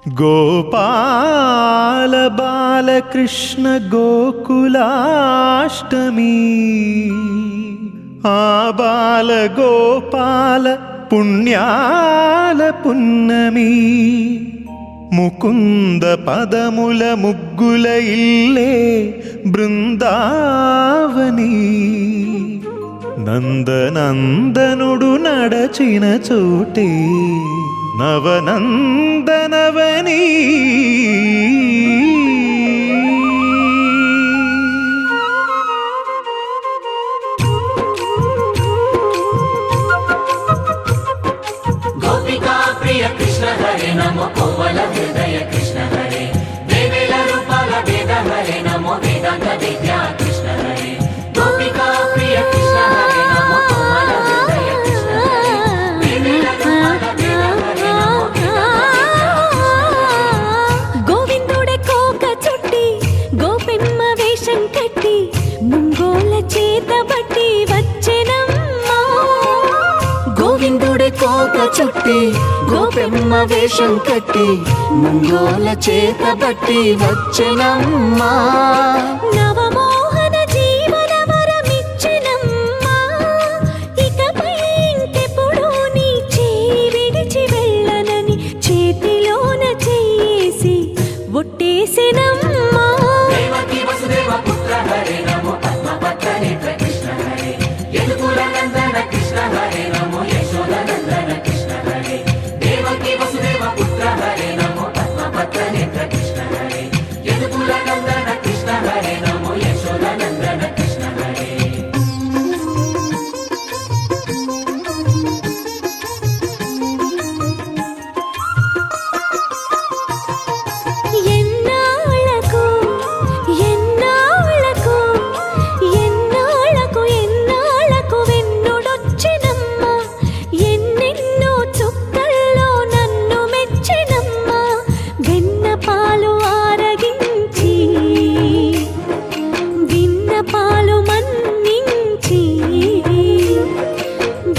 గోపాల బాలకృష్ణ గోకులాష్టమి ఆ బాల గోపాల పుణ్యాల పున్నమి ముకుంద పదముల ముగ్గుల ఇల్లే బృందావని నందనందనుడు నడచిన చోటే నవనందనవని గోపికా ప్రియ కృష్ణ హరే నమో కోవల హృదయ కృష్ణ హరే దేవేల రూపాల వేద హరే నమో వేదాంత విద్యా కృష్ణ హరే గోపికా ప్రియ కృష్ణ హరే నమో కోవల హృదయ కృష్ణ హరే దేవేల రూపాల వేద హరే నమో గోవిందుడే కోక చుట్టి గోపెమ్మ వేషం కట్టి ముంగోల చేత బట్టి వచ్చెనమ్మా గోవిందుడే కోక చుట్టి గోపెమ్మ వేషం కట్టి ముంగోల చేత బట్టి వచ్చెనమ్మా నవమోహన జీవన వరమిచ్చెనమ్మా ఇకపై ఇంకెప్పుడు నీ చేయి విడిచి వెళ్ళనని చేతిలోన చేసి ఒట్టేసెనమ్మా దేవకీ వసుదేవ పుత్ర హరే నమో పద్మపత్ర నేత్ర కృష్ణ హరే యదుకుల నందన కృష్ణ హరే నమో యశోద నందన కృష్ణ హరే దేవకీ వసుదేవ పుత్ర హరే నమో పద్మపత్ర నేత్ర కృష్ణ హరే యదుకుల నందన కృష్ణ హరే నమో యశోద నందన కృష్ణ హరే ఎన్నాళ్ళకు ఎన్నాళ్ళకు ఎన్నాళ్ళకు ఎన్నాళ్ళకు వెన్నుడొచ్చినమ్మా ఎన్నెన్నో చుక్కల్లో నన్ను మెచ్చినమ్మా వెన్న పాలు ఆరగించి విన్న పాలు మన్నించి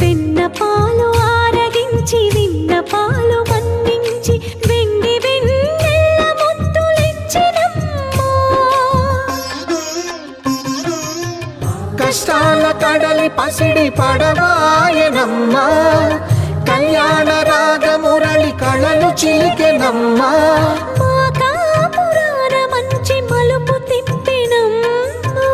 వెన్న పాలు ఆరగించి విన్న పాలు మన్నించి వెండి వెన్నెల్ల ముద్దులిచ్చినమ్మా కష్టాల కడలి పసిడి పడవాయనమ్మా కళ్యాణ రాగమురళి కళలు చిలికెనమ్మా మా కాపురాన మంచి మలుపు తిప్పినమ్మా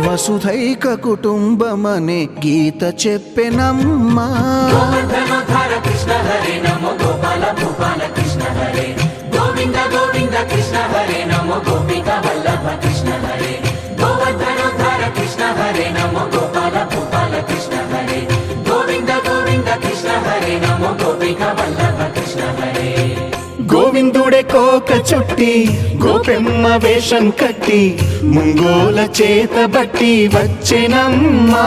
వసుధైక కుటుంబమనే గీత చెప్పెనమ్మా గోవర్ధనోద్ధార కృష్ణ హరే నమో గోపాల భూపాల కృష్ణ హరే గోవింద గోవింద కృష్ణ హరే నమో గోపికా వల్లభ కృష్ణ హరే గోవర్ధనోద్ధార కృష్ణ హరే నమో గోపాల భూపాల కృష్ణ హరే గోవింద గోవింద కృష్ణ హరే నమో గోపికా వల్లభ కృష్ణ హరే గోవిందుడే కోక చుట్టి గోపెమ్మ వేషం కట్టి ముంగోల చేత బట్టి వచ్చెనమ్మా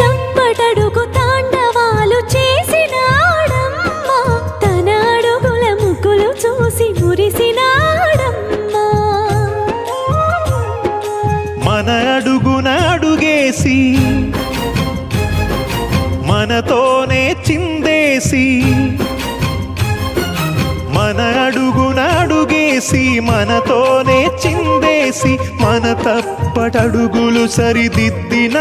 తప్పటడుగు తాండవాలు చేసినాడమ్మా తన అడుగుల ముగ్గులు చూసి మురిసినాడమ్మా మన అడుగున అడుగేసి మనతోనే చిందేసి మన అడుగున అడుగేసి మనతోనే చిందేసి మన తప్పటడుగులు సరిదిద్దినాడమ్మా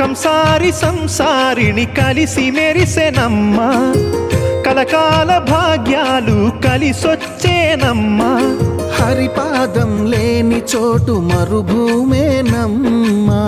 కంసారి సంసారిని కలిసి మెరిసెనమ్మా కలకాల భాగ్యాలు కలిసొచ్చేనమ్మా హరిపాదం లేని చోటు మరుభూమేనమ్మా